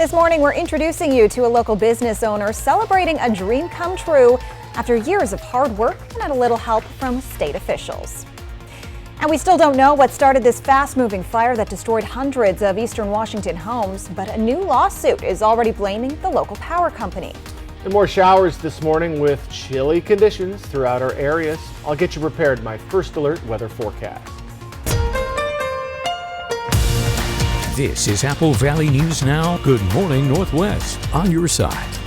This morning, we're introducing you to a local business owner celebrating a dream come true after years of hard work and a little help from state officials. And we still don't know what started this fast-moving fire that destroyed hundreds of eastern Washington homes, but a new lawsuit is already blaming the local power company. And more showers this morning with chilly conditions throughout our areas. I'll get you prepared. My first alert weather forecast. This is Apple Valley News Now. Good morning, Northwest, on your side.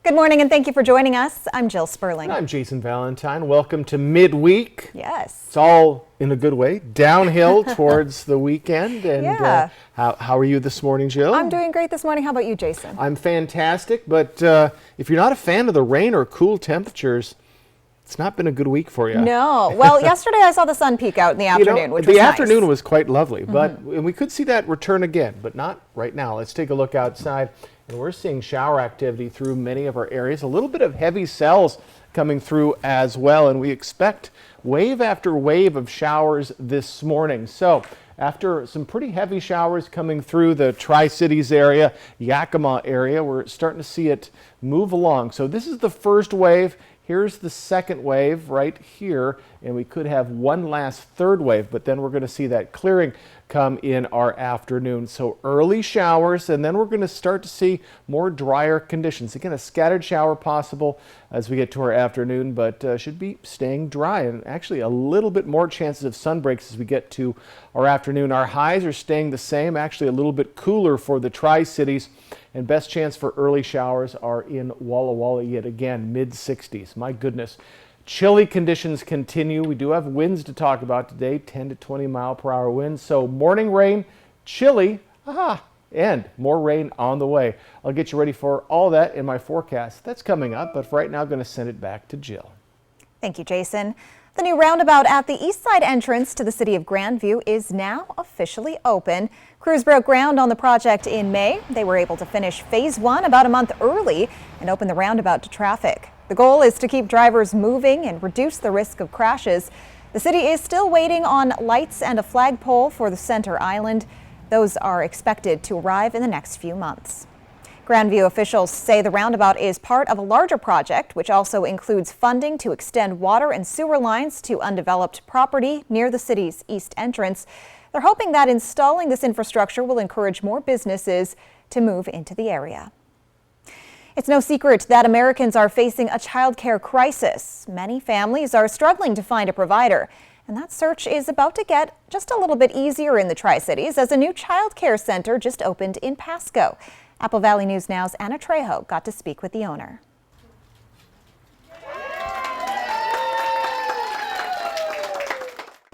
Good morning and thank you for joining us. I'm Jill Sperling. And I'm Jason Valentine. Welcome to midweek. Yes. It's all in a good way, downhill towards the weekend. And Yeah. How are you this morning, Jill? I'm doing great this morning. How about you, Jason? I'm fantastic, but if you're not a fan of the rain or cool temperatures, it's not been a good week for you. No. Well, yesterday I saw the sun peek out in the afternoon, which was the nice. afternoon was quite lovely, but and we could see that return again, but not right now. Let's take a look outside, and we're seeing shower activity through many of our areas. A little bit of heavy cells coming through as well, and we expect wave after wave of showers this morning. So after some pretty heavy showers coming through the Tri-Cities area, Yakima area, we're starting to see it move along. So this is the first wave. Here's the second wave right here, and we could have one last third wave, but then we're going to see that clearing come in our afternoon. So early showers, and then we're going to start to see more drier conditions. Again, a scattered shower possible as we get to our afternoon, but should be staying dry, and actually a little bit more chances of sun breaks as we get to our afternoon. Our highs are staying the same, actually a little bit cooler for the Tri-Cities, and best chance for early showers are in Walla Walla yet again, mid-60s. My goodness. Chilly conditions continue. We do have winds to talk about today, 10 to 20 mile per hour winds. So morning rain, chilly, and more rain on the way. I'll get you ready for all that in my forecast. That's coming up, but for right now, I'm going to send it back to Jill. Thank you, Jason. The new roundabout at the east side entrance to the city of Grandview is now officially open. Crews broke ground on the project in May. They were able to finish phase 1 about a month early and open the roundabout to traffic. The goal is to keep drivers moving and reduce the risk of crashes. The city is still waiting on lights and a flagpole for the center island. Those are expected to arrive in the next few months. Grandview officials say the roundabout is part of a larger project, which also includes funding to extend water and sewer lines to undeveloped property near the city's east entrance. They're hoping that installing this infrastructure will encourage more businesses to move into the area. It's no secret that Americans are facing a child care crisis. Many families are struggling to find a provider, and that search is about to get just a little bit easier in the Tri-Cities as a new child care center just opened in Pasco. Apple Valley News Now's Anna Trejo got to speak with the owner.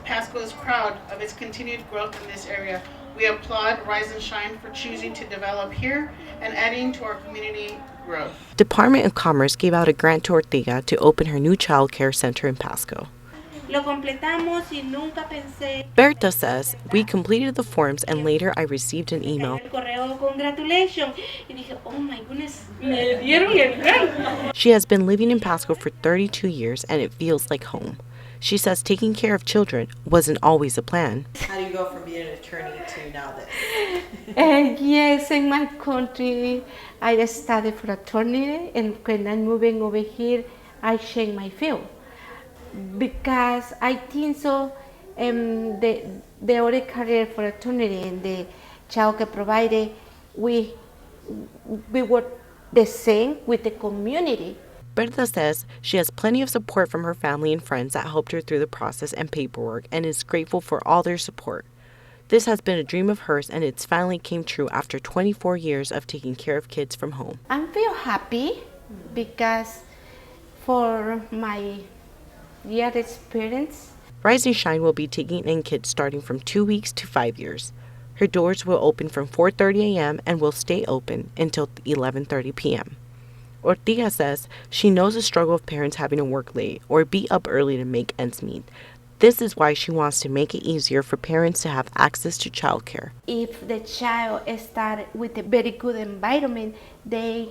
Pasco is proud of its continued growth in this area. We applaud Rise and Shine for choosing to develop here and adding to our community growth. Department of Commerce gave out a grant to Ortega to open her new child care center in Pasco. Berta says, we completed the forms and later I received an email. She has been living in Pasco for 32 years and it feels like home. She says taking care of children wasn't always a plan. How do you go from being an attorney to now this? Yes, in my country, I studied for attorney, and when I'm moving over here, I change my field. Because I think so, the other career for attorney and the child care provider, we were the same with the community. Berta says she has plenty of support from her family and friends that helped her through the process and paperwork and is grateful for all their support. This has been a dream of hers and it's finally came true after 24 years of taking care of kids from home. I feel happy because for my year experience. Rise and Shine will be taking in kids starting from 2 weeks to 5 years. Her doors will open from 4:30 a.m. and will stay open until 11:30 p.m. Ortega says she knows the struggle of parents having to work late or be up early to make ends meet. This is why she wants to make it easier for parents to have access to childcare. If the child starts with a very good environment, they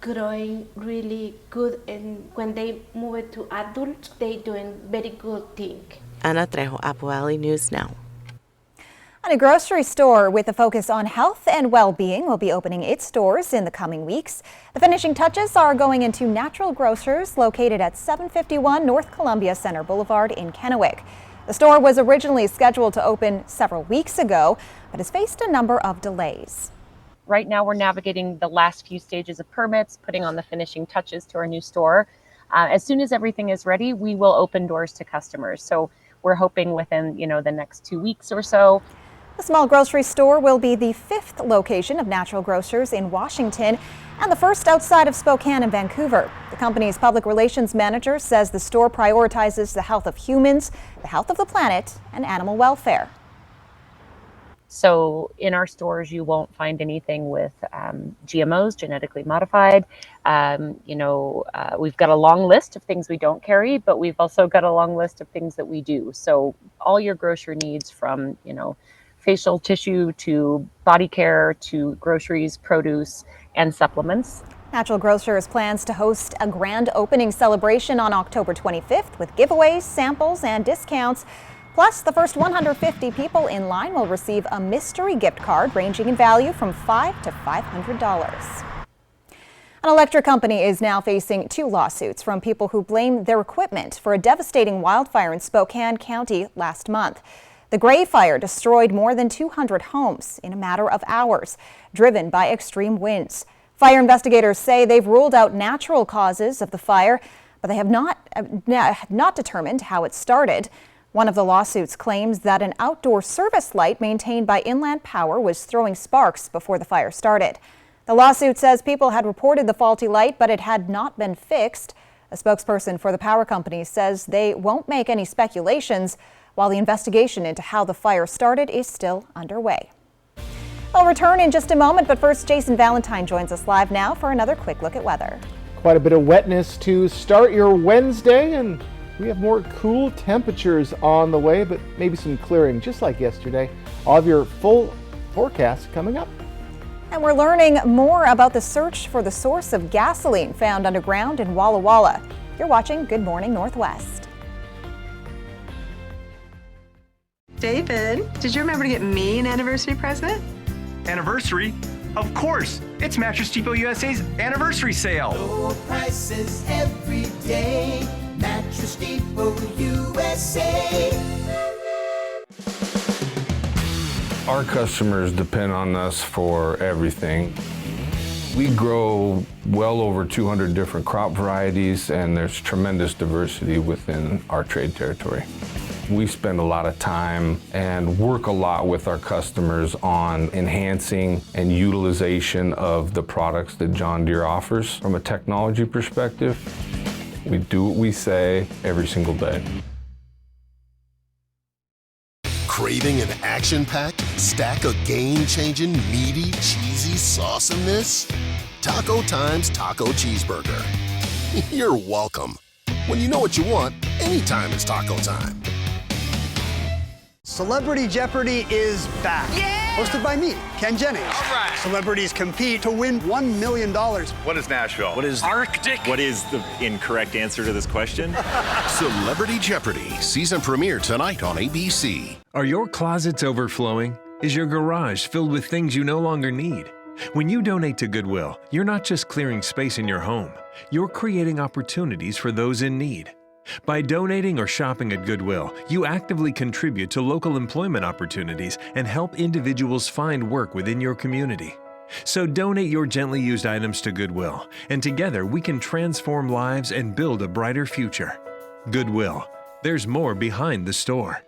growing really good, and when they move it to adults, they doing very good thing. Ana Trejo, Apple Valley News Now. And a grocery store with a focus on health and well-being will be opening its doors in the coming weeks. The finishing touches are going into Natural Grocers located at 751 North Columbia Center Boulevard in Kennewick. The store was originally scheduled to open several weeks ago, but has faced a number of delays. Right now we're navigating the last few stages of permits, putting on the finishing touches to our new store. As soon as everything is ready, we will open doors to customers. So we're hoping within, the next 2 weeks or so. The small grocery store will be the 5th location of Natural Grocers in Washington and the first outside of Spokane and Vancouver. The company's public relations manager says the store prioritizes the health of humans, the health of the planet, and animal welfare. So in our stores, you won't find anything with GMOs, genetically modified. We've got a long list of things we don't carry, but we've also got a long list of things that we do. So all your grocery needs from, facial tissue to body care to groceries, produce, and supplements. Natural Grocers plans to host a grand opening celebration on October 25th with giveaways, samples, and discounts. Plus, the first 150 people in line will receive a mystery gift card ranging in value from $5 to $500. An electric company is now facing 2 lawsuits from people who blame their equipment for a devastating wildfire in Spokane County last month. The Gray Fire destroyed more than 200 homes in a matter of hours, driven by extreme winds. Fire investigators say they've ruled out natural causes of the fire, but they have not determined how it started. One of the lawsuits claims that an outdoor service light maintained by Inland Power was throwing sparks before the fire started. The lawsuit says people had reported the faulty light, but it had not been fixed. A spokesperson for the power company says they won't make any speculations while the investigation into how the fire started is still underway. I'll return in just a moment, but first, Jason Valentine joins us live now for another quick look at weather. Quite a bit of wetness to start your Wednesday, and we have more cool temperatures on the way, but maybe some clearing just like yesterday. All of your full forecast coming up. And we're learning more about the search for the source of gasoline found underground in Walla Walla. You're watching Good Morning Northwest. David, did you remember to get me an anniversary present? Anniversary? Of course! It's Mattress Depot USA's anniversary sale. Low prices every day. Mattress Depot USA. Our customers depend on us for everything. We grow well over 200 different crop varieties, and there's tremendous diversity within our trade territory. We spend a lot of time and work a lot with our customers on enhancing and utilization of the products that John Deere offers. From a technology perspective, we do what we say every single day. Craving an action-packed stack of game-changing, meaty, cheesy sauciness? Taco Time's Taco Cheeseburger. You're welcome. When you know what you want, anytime is taco time. Celebrity Jeopardy is back. Yeah! Hosted by me, Ken Jennings. All right. Celebrities compete to win $1 million. What is Nashville? What is Arctic? What is the incorrect answer to this question? Celebrity Jeopardy, season premiere tonight on ABC. Are your closets overflowing? Is your garage filled with things you no longer need? When you donate to Goodwill, you're not just clearing space in your home, you're creating opportunities for those in need. By donating or shopping at Goodwill, you actively contribute to local employment opportunities and help individuals find work within your community. So donate your gently used items to Goodwill, and together we can transform lives and build a brighter future. Goodwill. There's more behind the store.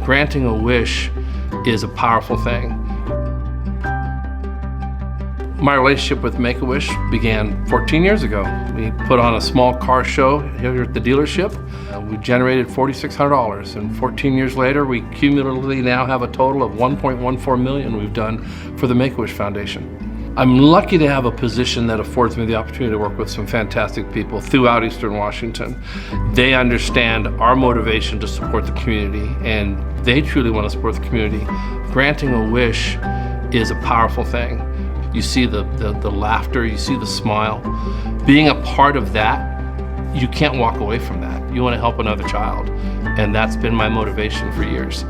Granting a wish is a powerful thing. My relationship with Make-A-Wish began 14 years ago. We put on a small car show here at the dealership. We generated $4,600, and 14 years later, we cumulatively now have a total of $1.14 million we've done for the Make-A-Wish Foundation. I'm lucky to have a position that affords me the opportunity to work with some fantastic people throughout Eastern Washington. They understand our motivation to support the community, and they truly want to support the community. Granting a wish is a powerful thing. You see the laughter, you see the smile. Being a part of that, you can't walk away from that. You want to help another child, and that's been my motivation for years.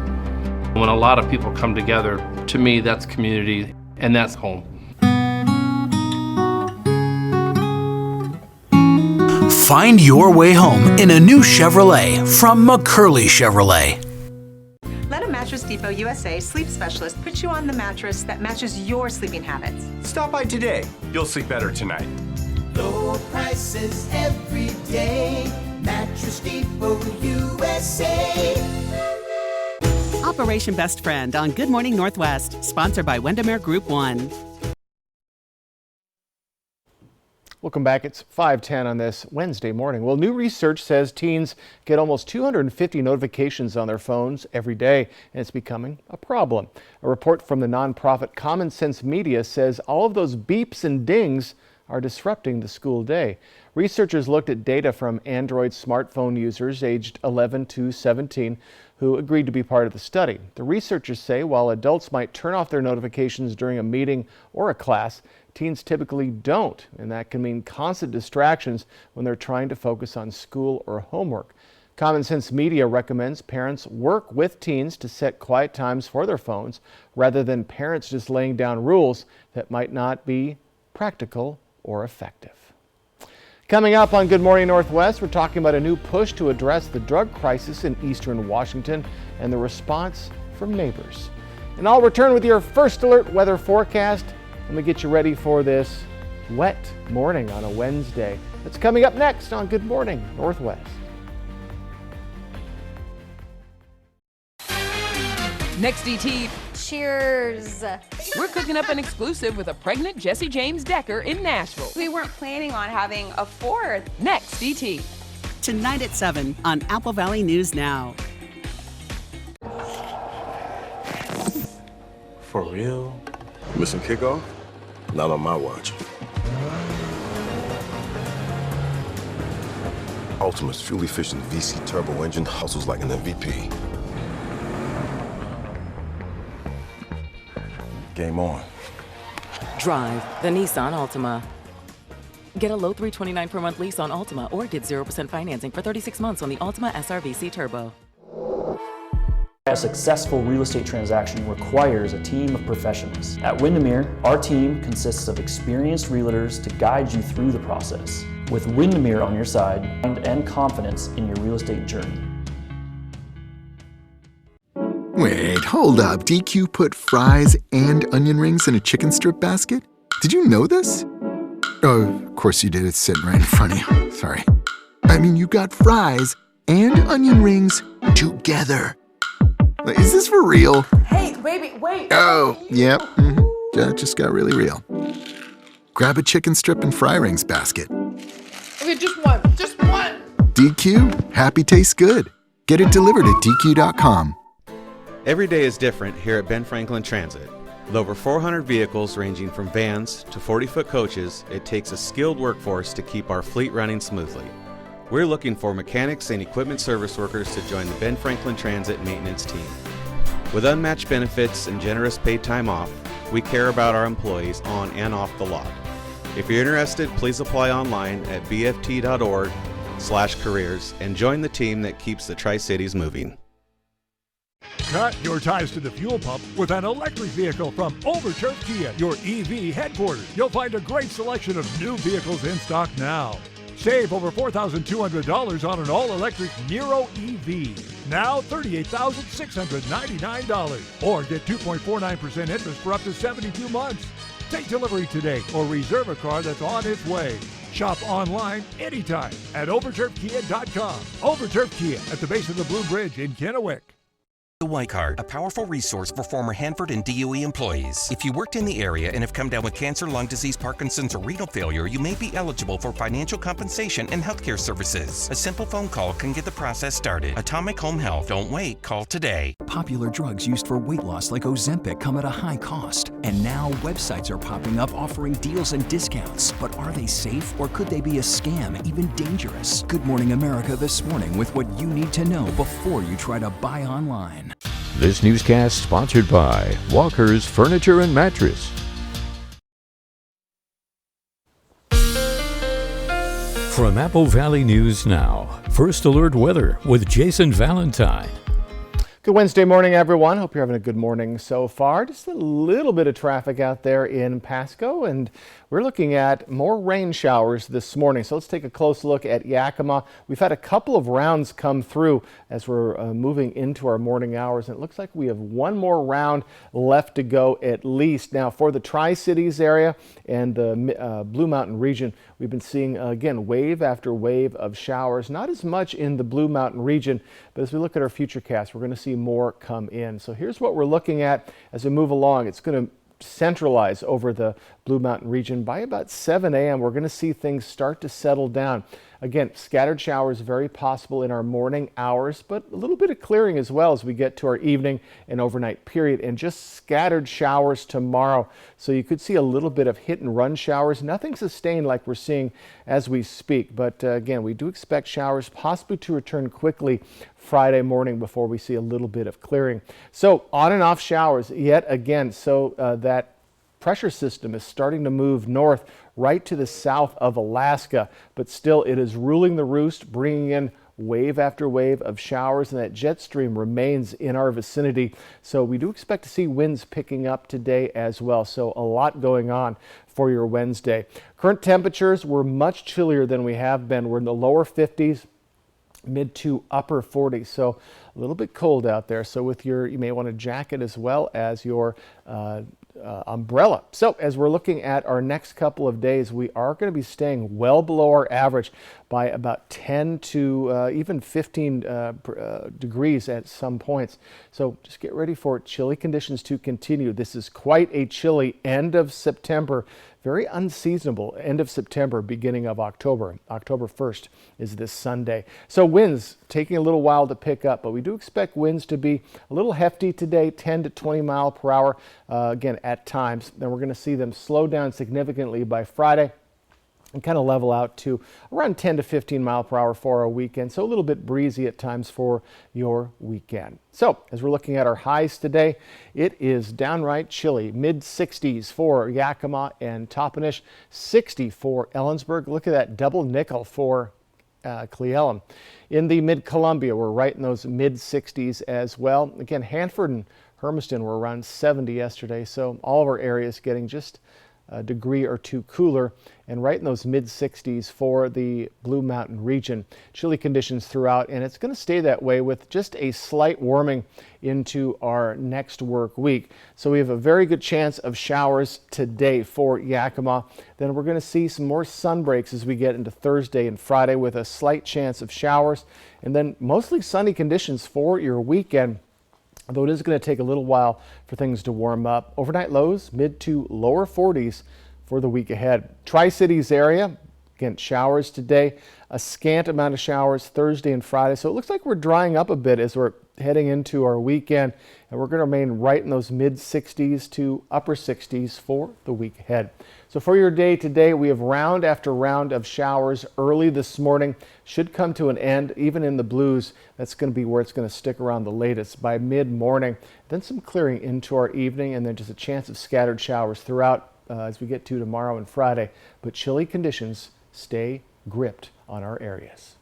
When a lot of people come together, to me, that's community and that's home. Find your way home in a new Chevrolet from McCurley Chevrolet. Let a Mattress Depot USA sleep specialist put you on the mattress that matches your sleeping habits. Stop by today. You'll sleep better tonight. Low prices every day. Mattress Depot USA. Operation Best Friend on Good Morning Northwest, sponsored by Windermere Group 1. Welcome back. It's 5:10 on this Wednesday morning. Well, new research says teens get almost 250 notifications on their phones every day, and it's becoming a problem. A report from the nonprofit Common Sense Media says all of those beeps and dings are disrupting the school day. Researchers looked at data from Android smartphone users aged 11 to 17 who agreed to be part of the study. The researchers say while adults might turn off their notifications during a meeting or a class, teens typically don't, and that can mean constant distractions when they're trying to focus on school or homework. Common Sense Media recommends parents work with teens to set quiet times for their phones rather than parents just laying down rules that might not be practical or effective. Coming up on Good Morning Northwest, we're talking about a new push to address the drug crisis in eastern Washington and the response from neighbors. And I'll return with your first alert weather forecast. Let me get you ready for this wet morning on a Wednesday. That's coming up next on Good Morning Northwest. Next DT. Cheers. We're cooking up an exclusive with a pregnant Jesse James Decker in Nashville. We weren't planning on having a fourth. Next DT. Tonight at 7 on Apple Valley News Now. For real? Missing kickoff? Not on my watch. Ultimate's fuel efficient VC turbo engine hustles like an MVP. Game on. Drive the Nissan Altima. Get a low $329 per month lease on Altima or get 0% financing for 36 months on the Altima SRVC Turbo. A successful real estate transaction requires a team of professionals. At Windermere, our team consists of experienced realtors to guide you through the process. With Windermere on your side and confidence in your real estate journey. Wait, hold up. DQ put fries and onion rings in a chicken strip basket? Did you know this? Oh, of course you did. It's sitting right in front of you. Sorry. I mean, you got fries and onion rings together. Is this for real? Hey, baby, wait. Oh, yeah. That just got really real. Grab a chicken strip and fry rings basket. Okay, just one. DQ, happy tastes good. Get it delivered at DQ.com. Every day is different here at Ben Franklin Transit. With over 400 vehicles ranging from vans to 40-foot coaches, it takes a skilled workforce to keep our fleet running smoothly. We're looking for mechanics and equipment service workers to join the Ben Franklin Transit maintenance team. With unmatched benefits and generous paid time off, we care about our employees on and off the lot. If you're interested, please apply online at bft.org/careers and join the team that keeps the Tri-Cities moving. Cut your ties to the fuel pump with an electric vehicle from Overturf Kia, your EV headquarters. You'll find a great selection of new vehicles in stock now. Save over $4,200 on an all-electric Nero EV. Now $38,699. Or get 2.49% interest for up to 72 months. Take delivery today or reserve a car that's on its way. Shop online anytime at overturfkia.com. Overturf Kia at the base of the Blue Bridge in Kennewick. The White Card, a powerful resource for former Hanford and DOE employees. If you worked in the area and have come down with cancer, lung disease, Parkinson's, or renal failure, you may be eligible for financial compensation and healthcare services. A simple phone call can get the process started. Atomic Home Health. Don't wait. Call today. Popular drugs used for weight loss like Ozempic come at a high cost. And now websites are popping up offering deals and discounts. But are they safe or could they be a scam, even dangerous? Good Morning America this morning with what you need to know before you try to buy online. This newscast sponsored by Walker's Furniture and Mattress. From Apple Valley News Now, First Alert Weather with Jason Valentine. Good Wednesday morning, everyone. Hope you're having a good morning so far. Just a little bit of traffic out there in Pasco, and we're looking at more rain showers this morning. So let's take a close look at Yakima. We've had a couple of rounds come through as we're moving into our morning hours, and it looks like we have one more round left to go at least. Now, for the Tri-Cities area and the Blue Mountain region, we've been seeing, again, wave after wave of showers. Not as much in the Blue Mountain region, but as we look at our futurecast, we're going to see more come in. So here's what we're looking at as we move along. It's going to centralize over the Blue Mountain region. By about 7 a.m., we're going to see things start to settle down. Again, scattered showers very possible in our morning hours, but a little bit of clearing as well as we get to our evening and overnight period, and just scattered showers tomorrow. So you could see a little bit of hit and run showers, nothing sustained like we're seeing as we speak. But again, we do expect showers possibly to return quickly Friday morning before we see a little bit of clearing. So on and off showers yet again. So that pressure system is starting to move north right to the south of Alaska, but still it is ruling the roost, bringing in wave after wave of showers, and that jet stream remains in our vicinity. So we do expect to see winds picking up today as well. So a lot going on for your Wednesday. Current temperatures were much chillier than we have been. We're in the lower 50s. Mid to upper 40s, so a little bit cold out there. So with you may want a jacket as well as your umbrella. So as we're looking at our next couple of days, we are going to be staying well below our average by about 10 to even 15 degrees at some points. So just get ready for chilly conditions to continue. This is quite a chilly end of September. Very unseasonable end of September, beginning of October. October 1st is this Sunday. So winds taking a little while to pick up, but we do expect winds to be a little hefty today, 10 to 20 mile per hour, again, at times. Then we're going to see them slow down significantly by Friday and kind of level out to around 10 to 15 mile per hour for our weekend. So a little bit breezy at times for your weekend. So as we're looking at our highs today, it is downright chilly. Mid 60s for Yakima and Toppenish, 60 for Ellensburg. Look at that double nickel for Cle Elum. In the mid Columbia, we're right in those mid 60s as well. Again, Hanford and Hermiston were around 70 yesterday. So all of our areas getting just a degree or two cooler, and right in those mid 60s for the Blue Mountain region. Chilly conditions throughout, and it's going to stay that way with just a slight warming into our next work week. So we have a very good chance of showers today for Yakima. Then we're going to see some more sun breaks as we get into Thursday and Friday with a slight chance of showers, and then mostly sunny conditions for your weekend. Although it is going to take a little while for things to warm up. Overnight lows, mid to lower 40s for the week ahead. Tri-Cities area, again, showers today, a scant amount of showers Thursday and Friday. So it looks like we're drying up a bit as we're heading into our weekend, and we're going to remain right in those mid 60s to upper 60s for the week ahead. So for your day today, we have round after round of showers early this morning. Should come to an end, even in the blues. That's going to be where it's going to stick around the latest by mid-morning. Then some clearing into our evening, and then just a chance of scattered showers throughout as we get to tomorrow and Friday. But chilly conditions stay gripped on our areas.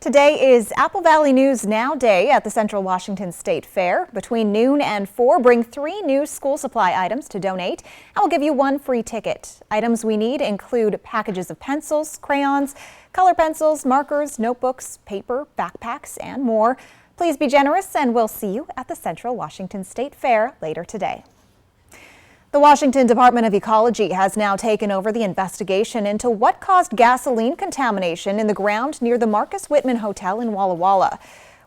Today is Apple Valley News Now Day at the Central Washington State Fair. Between noon and 4, bring 3 new school supply items to donate, and we'll give you 1 free ticket. Items we need include packages of pencils, crayons, color pencils, markers, notebooks, paper, backpacks, and more. Please be generous, and we'll see you at the Central Washington State Fair later today. The Washington Department of Ecology has now taken over the investigation into what caused gasoline contamination in the ground near the Marcus Whitman Hotel in Walla Walla.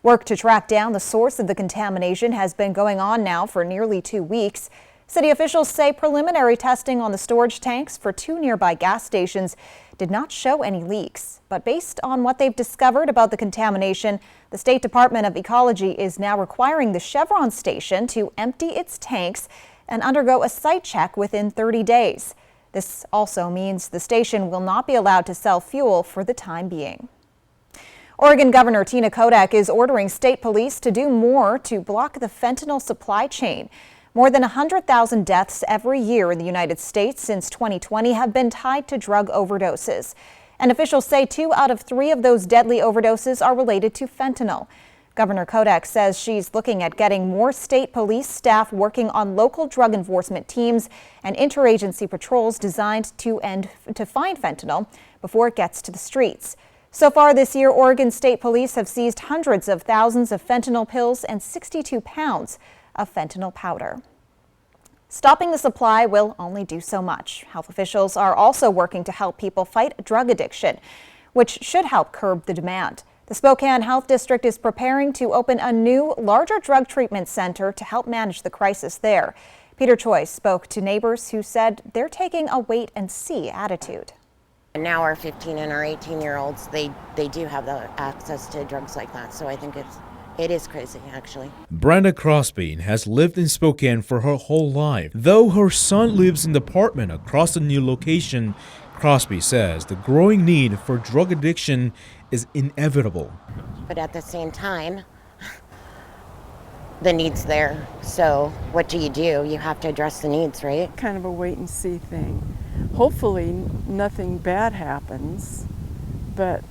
Work to track down the source of the contamination has been going on now for nearly 2 weeks. City officials say preliminary testing on the storage tanks for 2 nearby gas stations did not show any leaks. But based on what they've discovered about the contamination, the State Department of Ecology is now requiring the Chevron station to empty its tanks and undergo a site check within 30 days. This also means the station will not be allowed to sell fuel for the time being. Oregon Governor Tina Kotek is ordering state police to do more to block the fentanyl supply chain. More than 100,000 deaths every year in the United States since 2020 have been tied to drug overdoses. And officials say 2 out of 3 of those deadly overdoses are related to fentanyl. Governor Kodak says she's looking at getting more state police staff working on local drug enforcement teams and interagency patrols designed to find fentanyl before it gets to the streets. So far this year, Oregon State Police have seized hundreds of thousands of fentanyl pills and 62 pounds of fentanyl powder. Stopping the supply will only do so much. Health officials are also working to help people fight drug addiction, which should help curb the demand. The Spokane Health District is preparing to open a new, larger drug treatment center to help manage the crisis there. Peter Choi spoke to neighbors who said they're taking a wait-and-see attitude. Now our 15 and our 18-year-olds, they do have the access to drugs like that, so I think it is crazy, actually. Brenda Crosby has lived in Spokane for her whole life. Though her son lives in the apartment across the new location, Crosby says the growing need for drug addiction is inevitable. But at the same time, the need's there. So what do? You have to address the needs, right? Kind of a wait-and-see thing. Hopefully nothing bad happens, but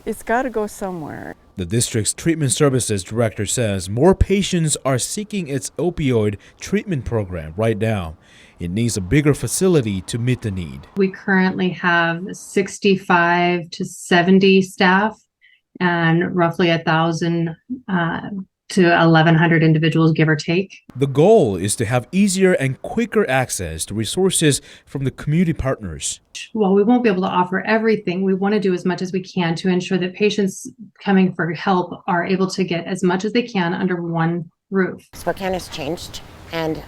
it's got to go somewhere. The district's treatment services director says more patients are seeking its opioid treatment program right now. It needs a bigger facility to meet the need. We currently have 65 to 70 staff and roughly 1,000 to 1,100 individuals, give or take. The goal is to have easier and quicker access to resources from the community partners. While we won't be able to offer everything, we want to do as much as we can to ensure that patients coming for help are able to get as much as they can under one roof. Spokane has changed, and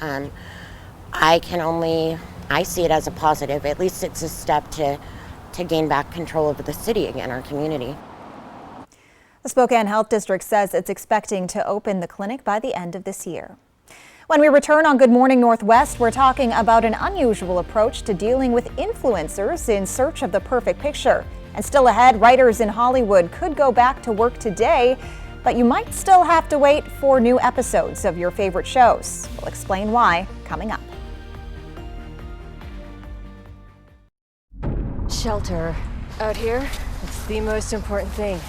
I see it as a positive. At least it's a step to gain back control over the city again, our community. The Spokane Health District says it's expecting to open the clinic by the end of this year. When we return on Good Morning Northwest, we're talking about an unusual approach to dealing with influencers in search of the perfect picture. And still ahead, writers in Hollywood could go back to work today, but you might still have to wait for new episodes of your favorite shows. We'll explain why coming up. Shelter. Out here, it's the most important thing.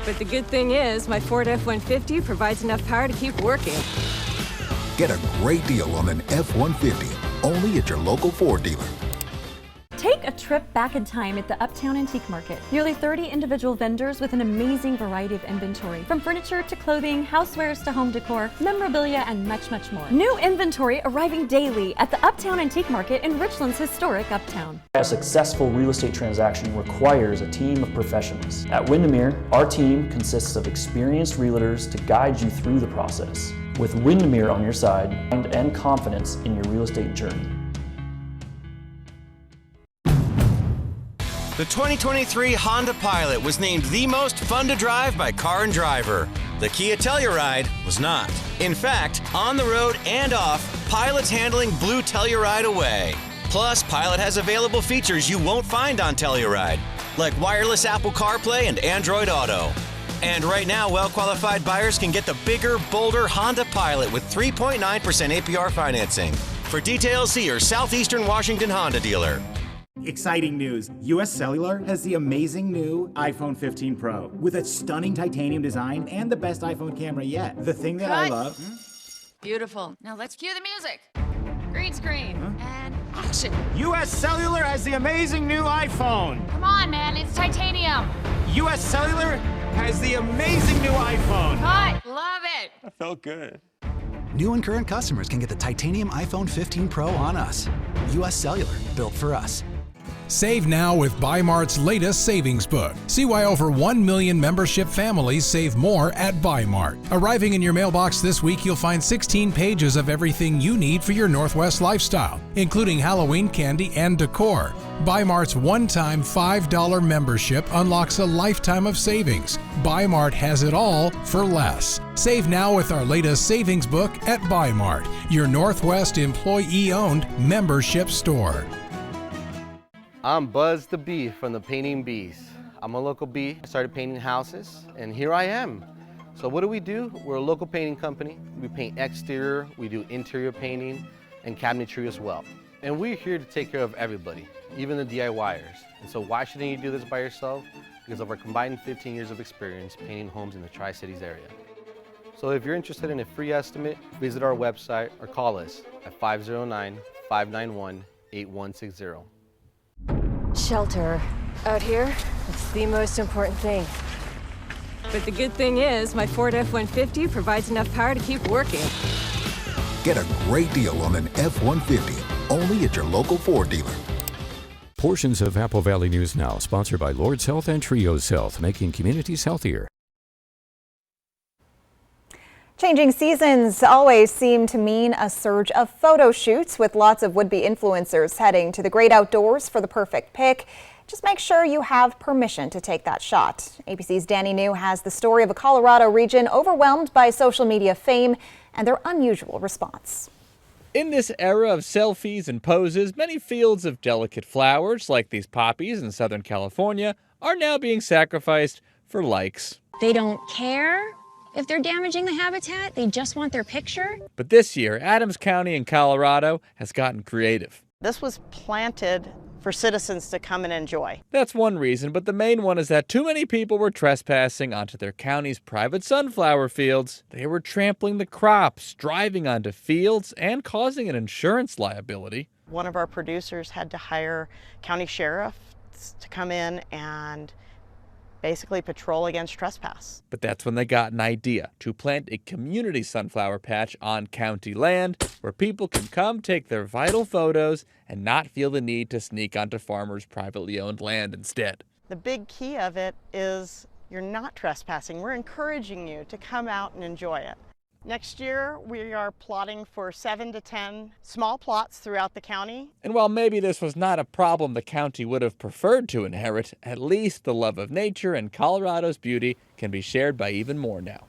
But the good thing is, my Ford F-150 provides enough power to keep working. Get a great deal on an F-150, only at your local Ford dealer. Take a trip back in time at the Uptown Antique Market. Nearly 30 individual vendors with an amazing variety of inventory. From furniture to clothing, housewares to home decor, memorabilia, and much, much more. New inventory arriving daily at the Uptown Antique Market in Richland's historic Uptown. A successful real estate transaction requires a team of professionals. At Windermere, our team consists of experienced realtors to guide you through the process. With Windermere on your side and confidence in your real estate journey. The 2023 Honda Pilot was named the most fun to drive by Car and Driver. The Kia Telluride was not. In fact, on the road and off, Pilot's handling blew Telluride away. Plus, Pilot has available features you won't find on Telluride, like wireless Apple CarPlay and Android Auto. And right now, well-qualified buyers can get the bigger, bolder Honda Pilot with 3.9% APR financing. For details, see your Southeastern Washington Honda dealer. Exciting news. US Cellular has the amazing new iPhone 15 Pro with a stunning titanium design and the best iPhone camera yet. The thing that I love... Beautiful. Now let's cue the music. Green screen and action. US Cellular has the amazing new iPhone. Come on, man. It's titanium. US Cellular has the amazing new iPhone. Cut. Love it. That felt good. New and current customers can get the titanium iPhone 15 Pro on us. US Cellular, built for us. Save now with Bi-Mart's latest savings book. See why over 1 million membership families save more at Bi-Mart. Arriving in your mailbox this week, you'll find 16 pages of everything you need for your Northwest lifestyle, including Halloween candy and decor. Bi-Mart's one-time $5 membership unlocks a lifetime of savings. Bi-Mart has it all for less. Save now with our latest savings book at Bi-Mart, your Northwest employee-owned membership store. I'm Buzz the Bee from the Painting Bees. I'm a local bee. I started painting houses, and here I am. So what do? We're a local painting company. We paint exterior, we do interior painting, and cabinetry as well. And we're here to take care of everybody, even the DIYers. And so why shouldn't you do this by yourself? because of our combined 15 years of experience painting homes in the Tri-Cities area. So if you're interested in a free estimate, visit our website or call us at 509-591-8160. Shelter. Out here, it's the most important thing. But the good thing is, my Ford F-150 provides enough power to keep working. Get a great deal on an F-150, only at your local Ford dealer. Portions of Apple Valley News Now, sponsored by Lord's Health and Trios Health, making communities healthier. Changing seasons always seem to mean a surge of photo shoots, with lots of would-be influencers heading to the great outdoors for the perfect pic. Just make sure you have permission to take that shot. ABC's Danny New has the story of a Colorado region overwhelmed by social media fame and their unusual response. In this era of selfies and poses, many fields of delicate flowers, like these poppies in Southern California, are now being sacrificed for likes. They don't care if they're damaging the habitat, they just want their picture. But this year, Adams County in Colorado has gotten creative. This was planted for citizens to come and enjoy. That's one reason, but the main one is that too many people were trespassing onto their county's private sunflower fields. They were trampling the crops, driving onto fields, and causing an insurance liability. One of our producers had to hire county sheriffs to come in and basically patrol against trespass. But that's when they got an idea to plant a community sunflower patch on county land where people can come take their vital photos and not feel the need to sneak onto farmers' privately owned land instead. The big key of it is you're not trespassing. We're encouraging you to come out and enjoy it. Next year, we are plotting for 7 to 10 small plots throughout the county. And while maybe this was not a problem the county would have preferred to inherit, at least the love of nature and Colorado's beauty can be shared by even more now.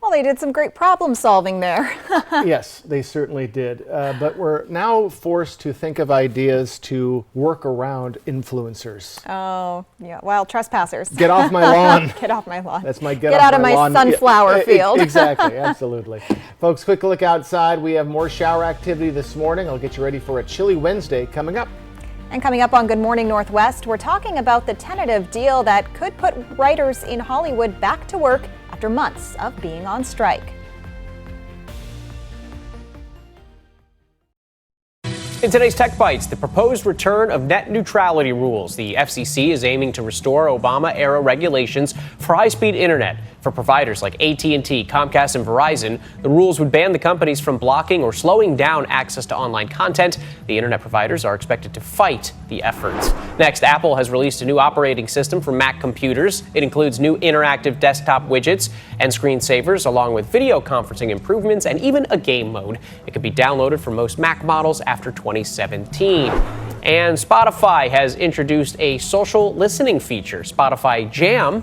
Well, they did some great problem solving there. Yes, they certainly did. But we're now forced to think of ideas to work around influencers. Oh, yeah. Well, trespassers. Get off my lawn. Get off my lawn. That's my get out of my lawn. sunflower field. Exactly, absolutely. Folks, quick look outside. We have more shower activity this morning. I'll get you ready for a chilly Wednesday coming up. And coming up on Good Morning Northwest, we're talking about the tentative deal that could put writers in Hollywood back to work after months of being on strike. In today's Tech Bites, the proposed return of net neutrality rules. The FCC is aiming to restore Obama-era regulations for high-speed internet. For providers like AT&T, Comcast, and Verizon, the rules would ban the companies from blocking or slowing down access to online content. The internet providers are expected to fight the efforts. Next, Apple has released a new operating system for Mac computers. It includes new interactive desktop widgets and screensavers, along with video conferencing improvements and even a game mode. It can be downloaded for most Mac models after 2017. And Spotify has introduced a social listening feature. Spotify Jam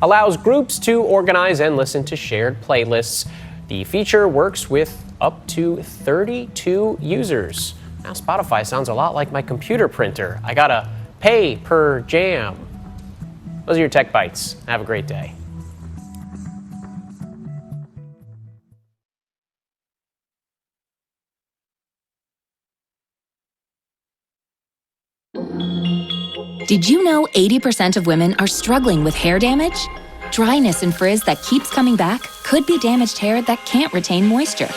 allows groups to organize and listen to shared playlists. The feature works with up to 32 users. Now, Spotify sounds a lot like my computer printer. I gotta pay per jam. Those are your Tech Bites. Have a great day. Did you know 80% of women are struggling with hair damage? Dryness and frizz that keeps coming back could be damaged hair that can't retain moisture.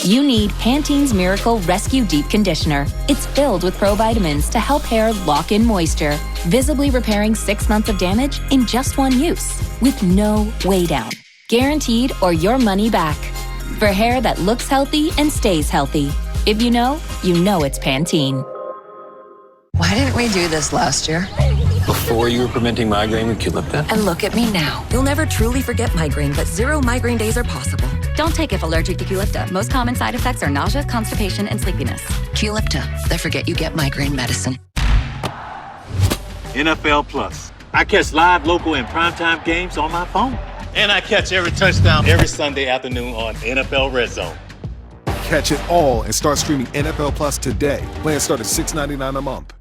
You need Pantene's Miracle Rescue Deep Conditioner. It's filled with provitamins to help hair lock in moisture, visibly repairing 6 months of damage in just one use, with no weigh down. Guaranteed or your money back. For hair that looks healthy and stays healthy. If you know it's Pantene. Why didn't we do this last year? Before you were preventing migraine with Qulipta? And look at me now. You'll never truly forget migraine, but 0 migraine days are possible. Don't take if allergic to Qulipta. Most common side effects are nausea, constipation, and sleepiness. Qulipta, the forget you get migraine medicine. NFL Plus. I catch live, local, and primetime games on my phone. And I catch every touchdown every Sunday afternoon on NFL Red Zone. Catch it all and start streaming NFL Plus today. Plans start at $6.99 a month.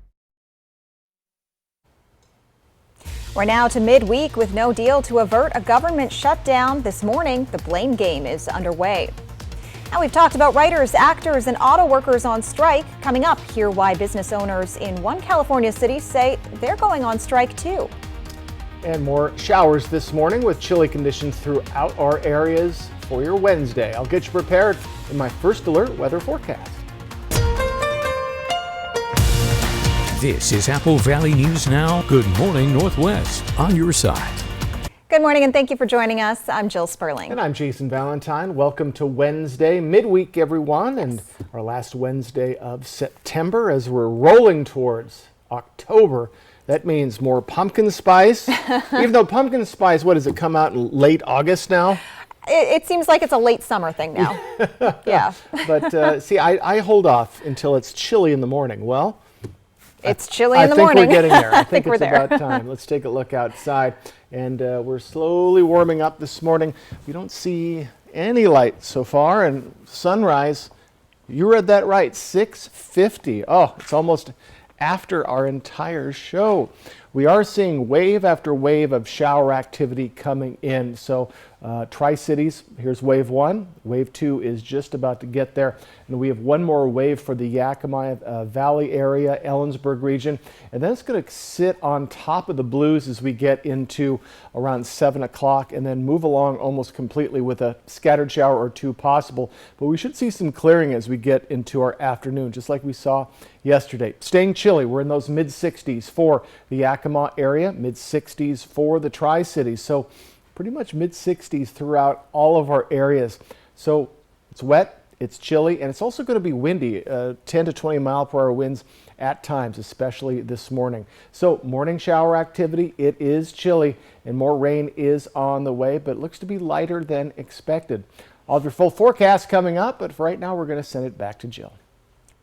We're now to midweek with no deal to avert a government shutdown. This morning, the blame game is underway. And we've talked about writers, actors, and auto workers on strike. Coming up, hear why business owners in one California city say they're going on strike too. And more showers this morning with chilly conditions throughout our areas for your Wednesday. I'll get you prepared in my first alert weather forecast. This is Apple Valley News Now. Good morning, Northwest, on your side. Good morning and thank you for joining us. I'm Jill Sperling. And I'm Jason Valentine. Welcome to Wednesday, midweek everyone, and our last Wednesday of September as we're rolling towards October. That means more pumpkin spice. Even though pumpkin spice, what does it come out in late August now? It seems like it's a late summer thing now. Yeah. But see, I hold off until it's chilly in the morning. Well, it's chilly in the morning. I think we're getting there. I think we're it's there. about time. Let's take a look outside. And we're slowly warming up this morning. We don't see any light so far. And sunrise, you read that right, 6:50. Oh, it's almost after our entire show. We are seeing wave after wave of shower activity coming in. So Tri-Cities, here's wave 1. Wave 2 is just about to get there. And we have one more wave for the Yakima Valley area, Ellensburg region. And then it's going to sit on top of the blues as we get into around 7 o'clock and then move along almost completely with a scattered shower or two possible. But we should see some clearing as we get into our afternoon, just like we saw yesterday. Staying chilly, we're in those mid-60s for the Yakima area, mid-60s for the Tri-Cities. So pretty much mid-60s throughout all of our areas. So it's wet, it's chilly, and it's also going to be windy, 10 to 20 mile per hour winds at times, especially this morning. So morning shower activity, it is chilly, and more rain is on the way, but it looks to be lighter than expected. I'll have your full forecast coming up, but for right now, we're going to send it back to Jill.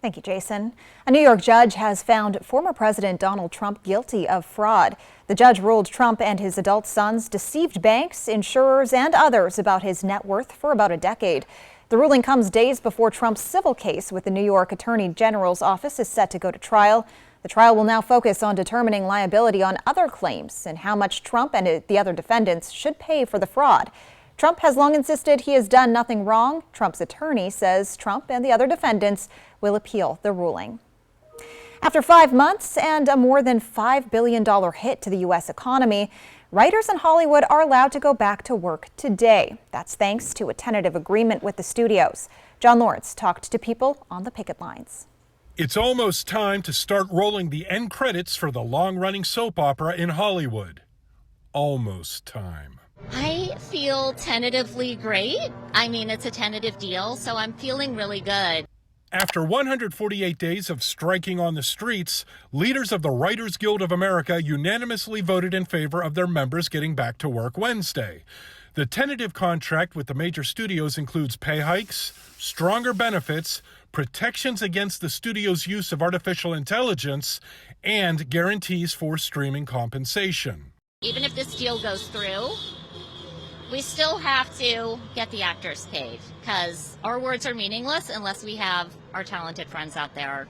Thank you, Jason. A New York judge has found former President Donald Trump guilty of fraud. The judge ruled Trump and his adult sons deceived banks, insurers, and others about his net worth for about a decade. The ruling comes days before Trump's civil case with the New York Attorney General's office is set to go to trial. The trial will now focus on determining liability on other claims and how much Trump and the other defendants should pay for the fraud. Trump has long insisted he has done nothing wrong. Trump's attorney says Trump and the other defendants will appeal the ruling. After 5 months and a more than $5 billion hit to the U.S. economy, writers in Hollywood are allowed to go back to work today. That's thanks to a tentative agreement with the studios. John Lawrence talked to people on the picket lines. It's almost time to start rolling the end credits for the long-running soap opera in Hollywood. Almost time. I feel tentatively great. I mean, it's a tentative deal, so I'm feeling really good. After 148 days of striking on the streets, leaders of the Writers Guild of America unanimously voted in favor of their members getting back to work Wednesday. The tentative contract with the major studios includes pay hikes, stronger benefits, protections against the studio's use of artificial intelligence, and guarantees for streaming compensation. Even if this deal goes through, we still have to get the actors paid because our words are meaningless unless we have our talented friends out there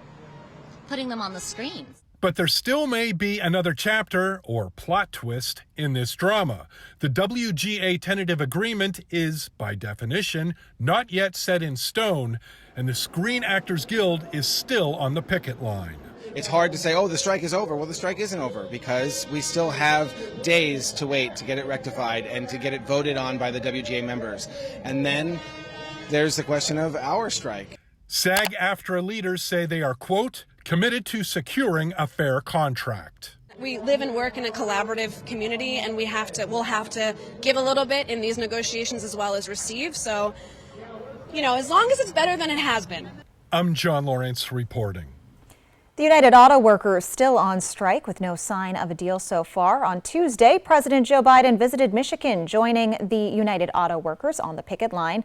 putting them on the screens. But there still may be another chapter or plot twist in this drama. The WGA tentative agreement is, by definition, not yet set in stone, and the Screen Actors Guild is still on the picket line. It's hard to say, oh, the strike is over. Well, the strike isn't over because we still have days to wait to get it rectified and to get it voted on by the WGA members. And then there's the question of our strike. SAG-AFTRA leaders say they are, quote, committed to securing a fair contract. We live and work in a collaborative community, and we'll have to give a little bit in these negotiations as well as receive. So, as long as it's better than it has been. I'm John Lawrence reporting. The United Auto Workers still on strike with no sign of a deal so far. On Tuesday, President Joe Biden visited Michigan, joining the United Auto Workers on the picket line.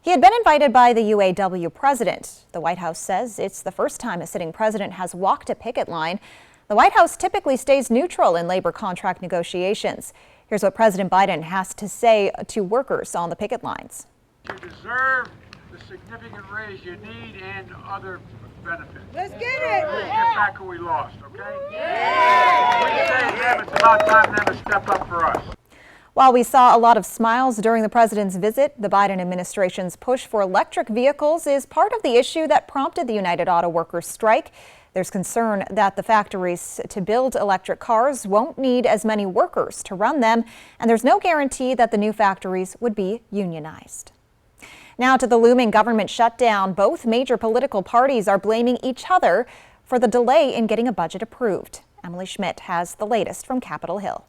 He had been invited by the UAW president. The White House says it's the first time a sitting president has walked a picket line. The White House typically stays neutral in labor contract negotiations. Here's what President Biden has to say to workers on the picket lines. You deserve the significant raise you need and other benefits. Let's get it! Let's get back what we lost, okay? Yeah. We say them, it's about time them to step up for us. While we saw a lot of smiles during the president's visit, the Biden administration's push for electric vehicles is part of the issue that prompted the United Auto Workers strike. There's concern that the factories to build electric cars won't need as many workers to run them, and there's no guarantee that the new factories would be unionized. Now to the looming government shutdown. Both major political parties are blaming each other for the delay in getting a budget approved. Emily Schmidt has the latest from Capitol Hill.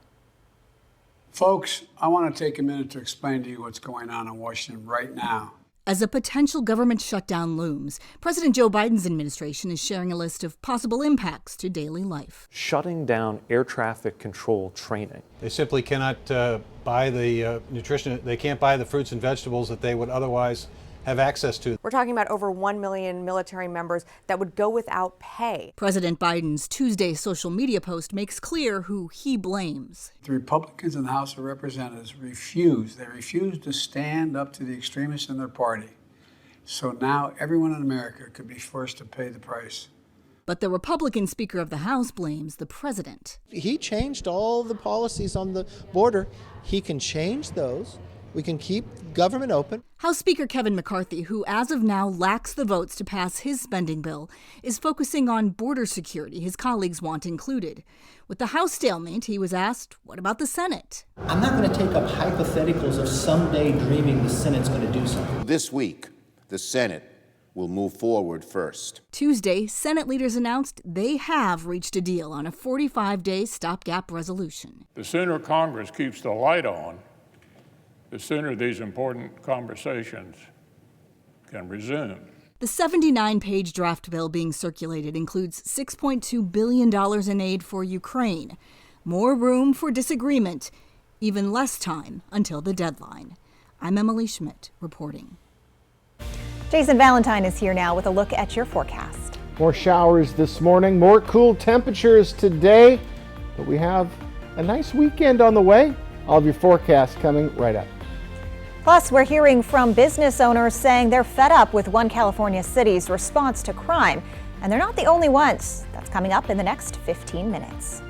Folks, I want to take a minute to explain to you what's going on in Washington right now. As a potential government shutdown looms, President Joe Biden's administration is sharing a list of possible impacts to daily life. Shutting down air traffic control training. They simply cannot buy the nutrition, they can't buy the fruits and vegetables that they would otherwise have access to. We're talking about over 1 million military members that would go without pay. President Biden's Tuesday social media post makes clear who he blames. The Republicans in the House of Representatives refuse to stand up to the extremists in their party. So now everyone in America could be forced to pay the price. But the Republican Speaker of the House blames the president. He changed all the policies on the border. He can change those. We can keep government open. House Speaker Kevin McCarthy, who as of now lacks the votes to pass his spending bill, is focusing on border security his colleagues want included. With the House stalemate, he was asked, what about the Senate? I'm not going to take up hypotheticals of someday dreaming the Senate's going to do something. This week, the Senate will move forward first. Tuesday, Senate leaders announced they have reached a deal on a 45-day stopgap resolution. The sooner Congress keeps the light on, the sooner these important conversations can resume. The 79-page draft bill being circulated includes $6.2 billion in aid for Ukraine, more room for disagreement, even less time until the deadline. I'm Emily Schmidt reporting. Jason Valentine is here now with a look at your forecast. More showers this morning, more cool temperatures today, but we have a nice weekend on the way. All of your forecasts coming right up. Plus, we're hearing from business owners saying they're fed up with one California city's response to crime. And they're not the only ones. That's coming up in the next 15 minutes.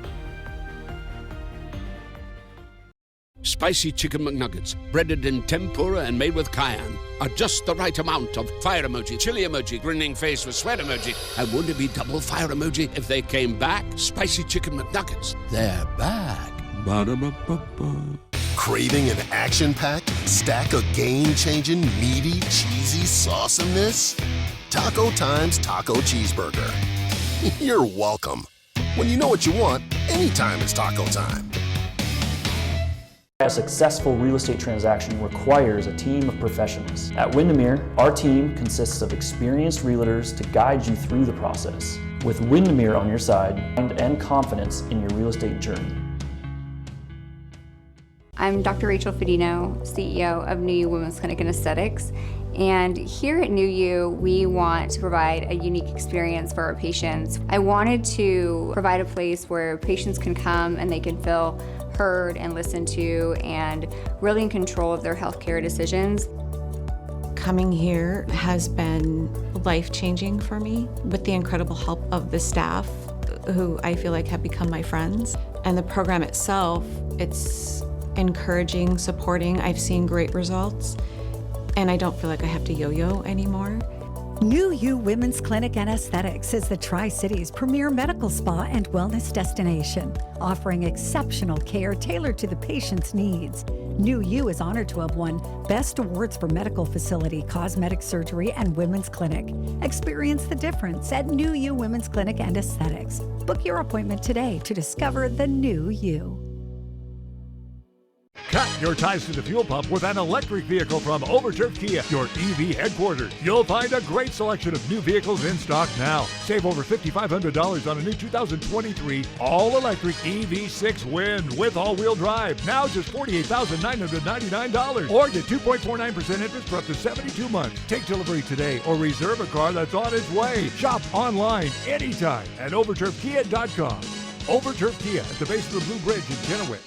Spicy chicken McNuggets, breaded in tempura and made with cayenne, are just the right amount of fire emoji, chili emoji, grinning face with sweat emoji. And wouldn't it be double fire emoji if they came back? Spicy chicken McNuggets, they're back. Ba-da-ba-ba-ba. Craving an action-packed stack of game-changing, meaty, cheesy sauciness? Taco Time's Taco Cheeseburger. You're welcome. When you know what you want, anytime is taco time. A successful real estate transaction requires a team of professionals. At Windermere, our team consists of experienced realtors to guide you through the process. With Windermere on your side and confidence in your real estate journey. I'm Dr. Rachel Fedino, CEO of New You Women's Clinic and Aesthetics. And here at New You, we want to provide a unique experience for our patients. I wanted to provide a place where patients can come and they can feel heard and listened to and really in control of their healthcare decisions. Coming here has been life-changing for me with the incredible help of the staff who I feel like have become my friends. And the program itself, it's encouraging, supporting. I've seen great results, and I don't feel like I have to yo-yo anymore. New You Women's Clinic and Aesthetics is the Tri-Cities premier medical spa and wellness destination, offering exceptional care tailored to the patient's needs. New You is honored to have won Best Awards for Medical Facility, Cosmetic Surgery, and Women's Clinic. Experience the difference at New You Women's Clinic and Aesthetics. Book your appointment today to discover the new you. Cut your ties to the fuel pump with an electric vehicle from Overturf Kia, your EV headquarters. You'll find a great selection of new vehicles in stock now. Save over $5,500 on a new 2023 all-electric EV6 Wind with all-wheel drive. Now just $48,999. Or get 2.49% interest for up to 72 months. Take delivery today or reserve a car that's on its way. Shop online anytime at overturfkia.com. Overturf Kia at the base of the Blue Bridge in Kennewick.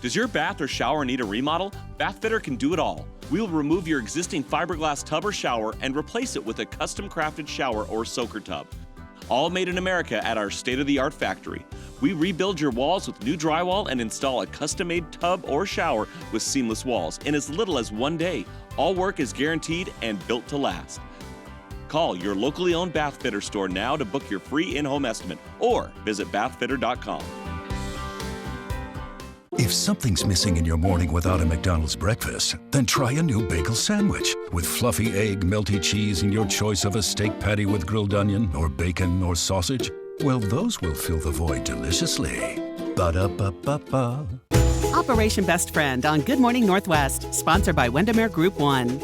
Does your bath or shower need a remodel? Bathfitter can do it all. We will remove your existing fiberglass tub or shower and replace it with a custom crafted shower or soaker tub. All made in America at our state-of-the-art factory. We rebuild your walls with new drywall and install a custom-made tub or shower with seamless walls in as little as 1 day. All work is guaranteed and built to last. Call your locally owned Bath Fitter store now to book your free in-home estimate or visit bathfitter.com. If something's missing in your morning without a McDonald's breakfast, then try a new bagel sandwich. With fluffy egg, melty cheese, and your choice of a steak patty with grilled onion or bacon or sausage, well, those will fill the void deliciously. Ba-da-ba-ba-ba. Operation Best Friend on Good Morning Northwest, sponsored by Windermere Group 1.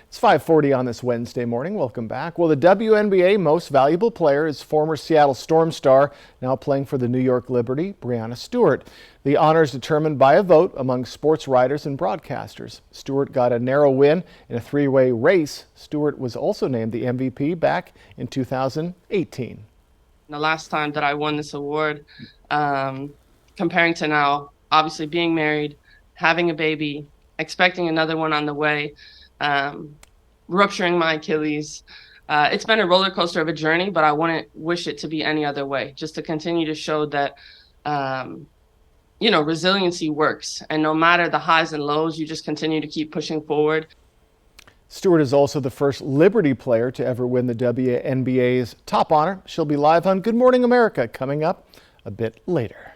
It's 5:40 on this Wednesday morning. Welcome back. Well, the WNBA Most Valuable Player is former Seattle Storm star, now playing for the New York Liberty, Breanna Stewart. The honor is determined by a vote among sports writers and broadcasters. Stewart got a narrow win in a three-way race. Stewart was also named the MVP back in 2018. The last time that I won this award, comparing to now, obviously being married, having a baby, expecting another one on the way, rupturing my Achilles. It's been a roller coaster of a journey, but I wouldn't wish it to be any other way. Just to continue to show that, resiliency works. And no matter the highs and lows, you just continue to keep pushing forward. Stewart is also the first Liberty player to ever win the WNBA's top honor. She'll be live on Good Morning America coming up a bit later.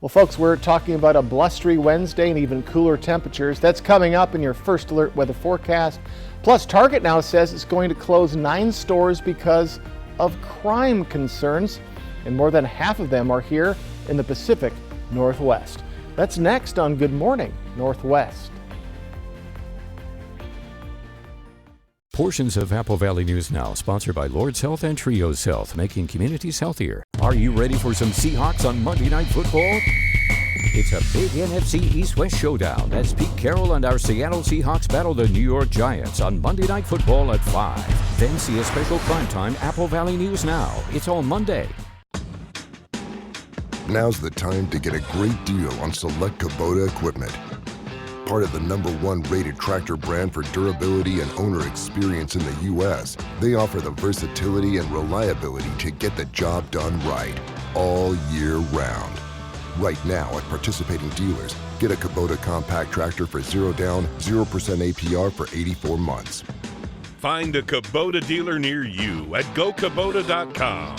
Well, folks, we're talking about a blustery Wednesday and even cooler temperatures. That's coming up in your First Alert weather forecast. Plus, Target now says it's going to close 9 stores because of crime concerns, and more than half of them are here in the Pacific Northwest. That's next on Good Morning Northwest. Portions of Apple Valley News Now, sponsored by Lord's Health and Trios Health, making communities healthier. Are you ready for some Seahawks on Monday Night Football? It's a big NFC East-West showdown as Pete Carroll and our Seattle Seahawks battle the New York Giants on Monday Night Football at 5. Then see a special primetime Apple Valley News Now. It's on Monday. Now's the time to get a great deal on select Kubota equipment. Part of the #1 rated tractor brand for durability and owner experience in the U.S., they offer the versatility and reliability to get the job done right, all year round. Right now at participating dealers, get a Kubota compact tractor for 0 down, 0% APR for 84 months. Find a Kubota dealer near you at gokubota.com.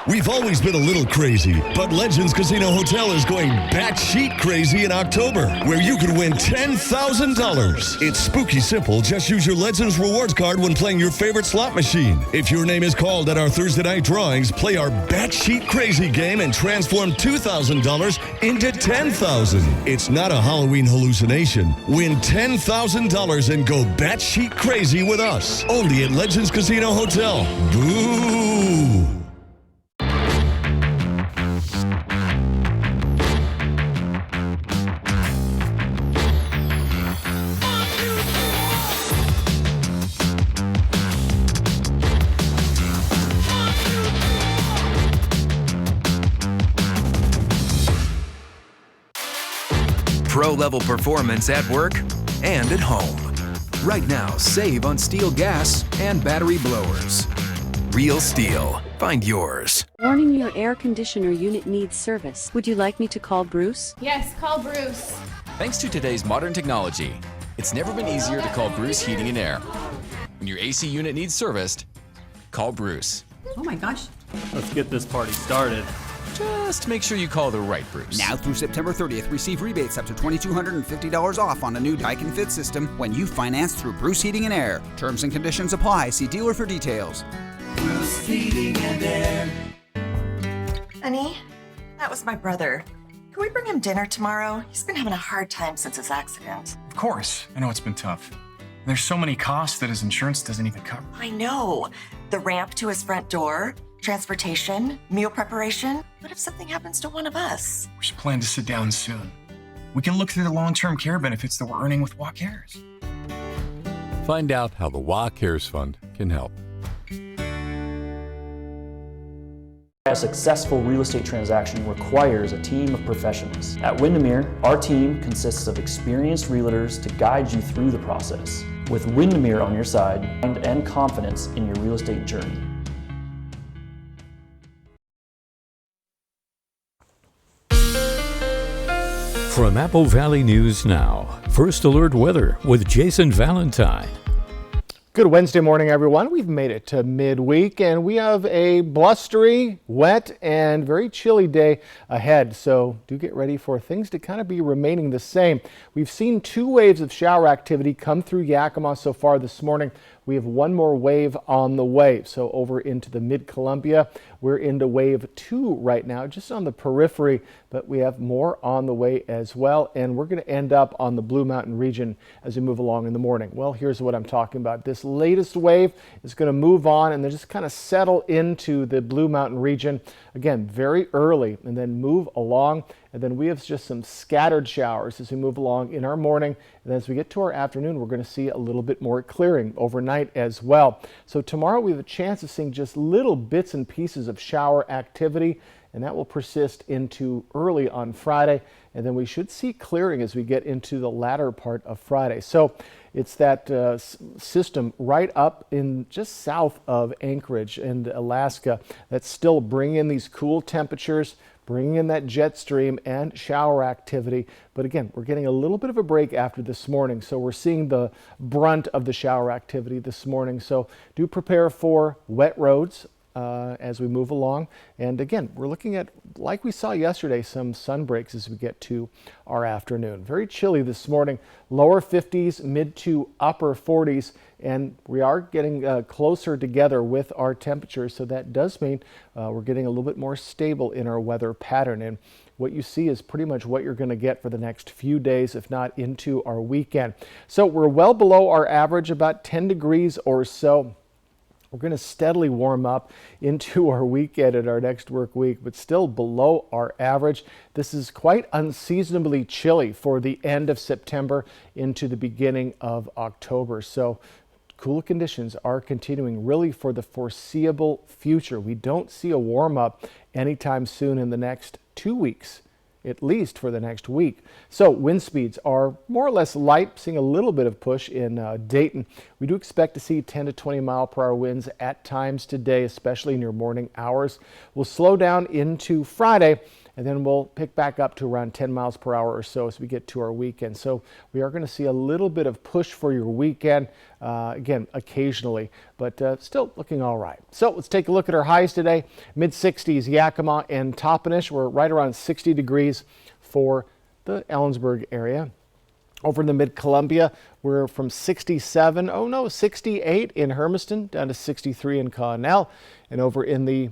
We've always been a little crazy, but Legends Casino Hotel is going batshit crazy in October, where you could win $10,000. It's spooky simple. Just use your Legends rewards card when playing your favorite slot machine. If your name is called at our Thursday night drawings, play our batshit crazy game and transform $2,000 into $10,000. It's not a Halloween hallucination. Win $10,000 and go batshit crazy with us. Only at Legends Casino Hotel. Boo! Pro-level performance at work and at home. Right now, save on steel gas and battery blowers. Real Steel. Find yours. Warning, your air conditioner unit needs service. Would you like me to call Bruce? Yes, call Bruce. Thanks to today's modern technology, it's never been easier to call Bruce Heating and Air. When your AC unit needs serviced, call Bruce. Oh my gosh. Let's get this party started. Just make sure you call the right Bruce. Now through September 30th, receive rebates up to $2,250 off on a new Daikin Fit system when you finance through Bruce Heating and Air. Terms and conditions apply. See dealer for details. Bruce Heating and Air. Honey, that was my brother. Can we bring him dinner tomorrow? He's been having a hard time since his accident. Of course. I know it's been tough. There's so many costs that his insurance doesn't even cover. I know. The ramp to his front door, transportation, meal preparation. What if something happens to one of us? We should plan to sit down soon. We can look through the long-term care benefits that we're earning with WA Cares. Find out how the WA Cares Fund can help. A successful real estate transaction requires a team of professionals. At Windermere, our team consists of experienced realtors to guide you through the process. With Windermere on your side and confidence in your real estate journey. From Apple Valley News Now, First Alert Weather with Jason Valentine. Good Wednesday morning, everyone. We've made it to midweek, and we have a blustery, wet, and very chilly day ahead. So do get ready for things to kind of be remaining the same. We've seen 2 waves of shower activity come through Yakima so far this morning. We have one more wave on the way. So over into the Mid-Columbia, we're into wave 2 right now, just on the periphery, but we have more on the way as well. And we're going to end up on the Blue Mountain region as we move along in the morning. Well, here's what I'm talking about. This latest wave is going to move on and then just kind of settle into the Blue Mountain region again very early and then move along. And then we have just some scattered showers as we move along in our morning. And as we get to our afternoon, we're going to see a little bit more clearing overnight as well. So tomorrow we have a chance of seeing just little bits and pieces of shower activity, and that will persist into early on Friday. And then we should see clearing as we get into the latter part of Friday. So it's that system right up in just south of Anchorage and Alaska that's still bringing in these cool temperatures, bringing in that jet stream and shower activity. But again, we're getting a little bit of a break after this morning. So we're seeing the brunt of the shower activity this morning. So do prepare for wet roads as we move along. And again, we're looking at, like we saw yesterday, some sun breaks as we get to our afternoon. Very chilly this morning, lower 50s, mid to upper 40s. And we are getting closer together with our temperatures. So that does mean we're getting a little bit more stable in our weather pattern. And what you see is pretty much what you're going to get for the next few days, if not into our weekend. So we're well below our average, about 10 degrees or so. We're going to steadily warm up into our weekend and our next work week, but still below our average. This is quite unseasonably chilly for the end of September into the beginning of October. So cooler conditions are continuing really for the foreseeable future. We don't see a warm up anytime soon in the next 2 weeks, at least for the next week. So wind speeds are more or less light, seeing a little bit of push in Dayton. We do expect to see 10 to 20 mile per hour winds at times today, especially in your morning hours. We'll slow down into Friday, and then we'll pick back up to around 10 miles per hour or so as we get to our weekend. So we are going to see a little bit of push for your weekend, again, occasionally, but still looking all right. So let's take a look at our highs today. Mid-60s, Yakima and Toppenish. We're right around 60 degrees for the Ellensburg area. Over in the Mid-Columbia, we're from 67, 68 in Hermiston, down to 63 in Connell, and over in the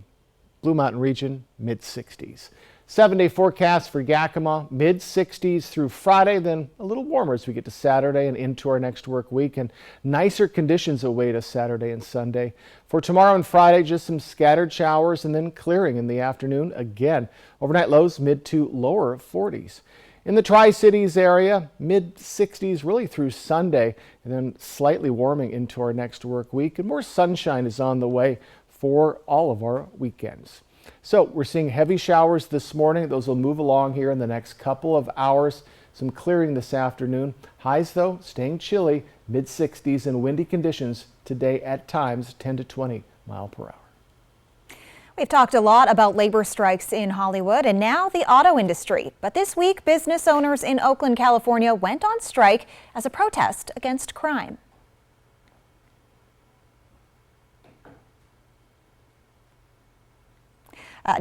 Blue Mountain region, mid-60s. 7-day forecast for Yakima, mid-60s through Friday, then a little warmer as we get to Saturday and into our next work week, and nicer conditions await us Saturday and Sunday. For tomorrow and Friday, just some scattered showers and then clearing in the afternoon again. Overnight lows mid to lower 40s. In the Tri-Cities area, mid-60s really through Sunday, and then slightly warming into our next work week, and more sunshine is on the way for all of our weekends. So we're seeing heavy showers this morning. Those will move along here in the next couple of hours. Some clearing this afternoon. Highs, though, staying chilly, mid-60s and windy conditions today at times 10 to 20 mile per hour. We've talked a lot about labor strikes in Hollywood and now the auto industry. But this week, business owners in Oakland, California went on strike as a protest against crime.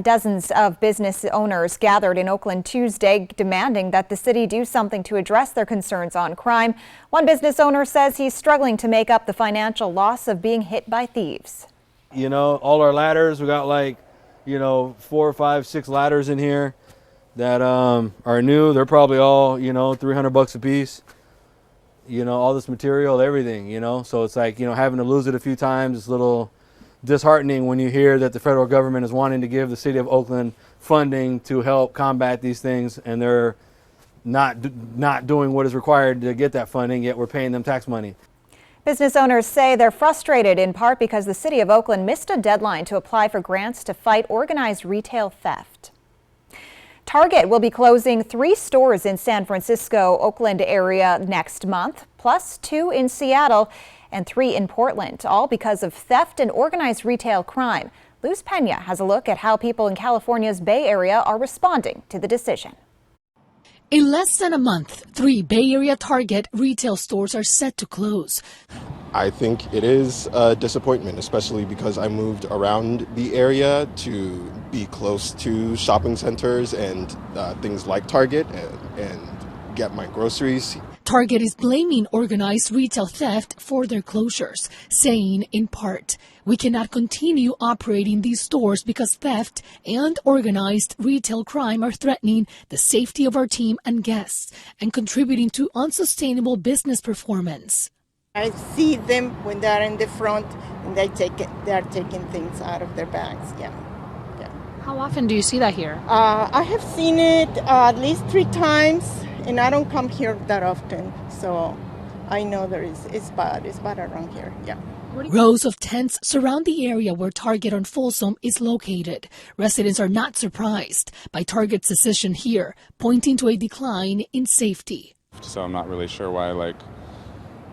Dozens of business owners gathered in Oakland Tuesday demanding that the city do something to address their concerns on crime. One business owner says he's struggling to make up the financial loss of being hit by thieves. You know, all our ladders, we got like, 4 or 5, 6 ladders in here that are new. They're probably all, $300 a piece. All this material, everything, So it's like, having to lose it a few times, it's a little disheartening when you hear that the federal government is wanting to give the city of Oakland funding to help combat these things, and they're not doing what is required to get that funding, yet we're paying them tax money. Business owners say they're frustrated in part because the city of Oakland missed a deadline to apply for grants to fight organized retail theft. Target will be closing 3 stores in San Francisco, Oakland area next month, plus 2 in Seattle and 3 in Portland, all because of theft and organized retail crime. Luz Pena has a look at how people in California's Bay Area are responding to the decision. In less than a month, 3 Bay Area Target retail stores are set to close. I think it is a disappointment, especially because I moved around the area to be close to shopping centers and things like Target and get my groceries. Target is blaming organized retail theft for their closures, saying in part, "We cannot continue operating these stores because theft and organized retail crime are threatening the safety of our team and guests and contributing to unsustainable business performance." I see them when they're in the front and they are taking things out of their bags. Yeah. How often do you see that here? I have seen it at least 3 times, and I don't come here that often, so I know it's bad. It's bad around here. Yeah. Rows of tents surround the area where Target on Folsom is located. Residents are not surprised by Target's decision here, pointing to a decline in safety. So I'm not really sure why,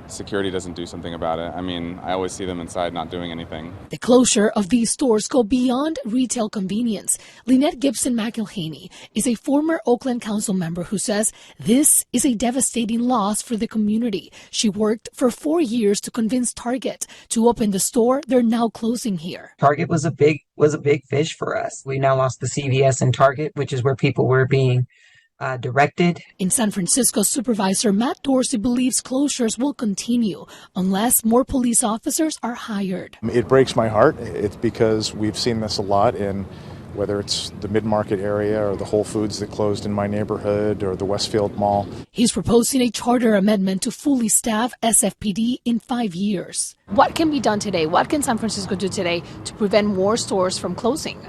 security doesn't do something about it. I mean, I always see them inside not doing anything. The closure of these stores go beyond retail convenience. Lynette Gibson McElhaney is a former Oakland council member who says this is a devastating loss for the community. She worked for 4 years to convince Target to open the store they're now closing here. Target was a big fish for us. We now lost the CVS and Target, which is where people were being directed. In San Francisco, Supervisor Matt Dorsey believes closures will continue unless more police officers are hired. It breaks my heart. It's because we've seen this a lot in whether it's the mid-market area or the Whole Foods that closed in my neighborhood or the Westfield Mall. He's proposing a charter amendment to fully staff SFPD in 5 years. What can be done today? What can San Francisco do today to prevent more stores from closing?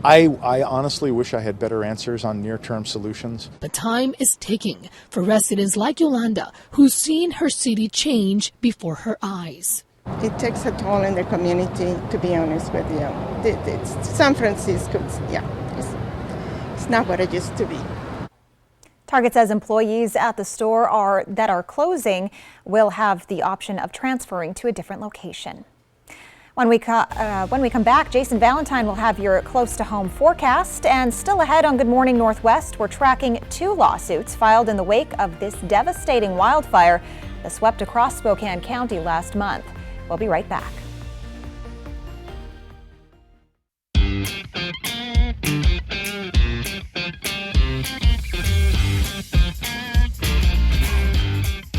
I honestly wish I had better answers on near-term solutions. But time is ticking for residents like Yolanda, who's seen her city change before her eyes. It takes a toll in the community, to be honest with you. San Francisco, it's not what it used to be. Target says employees at the store that are closing will have the option of transferring to a different location. When we come back, Jason Valentine will have your close-to-home forecast. And still ahead on Good Morning Northwest, we're tracking 2 lawsuits filed in the wake of this devastating wildfire that swept across Spokane County last month. We'll be right back.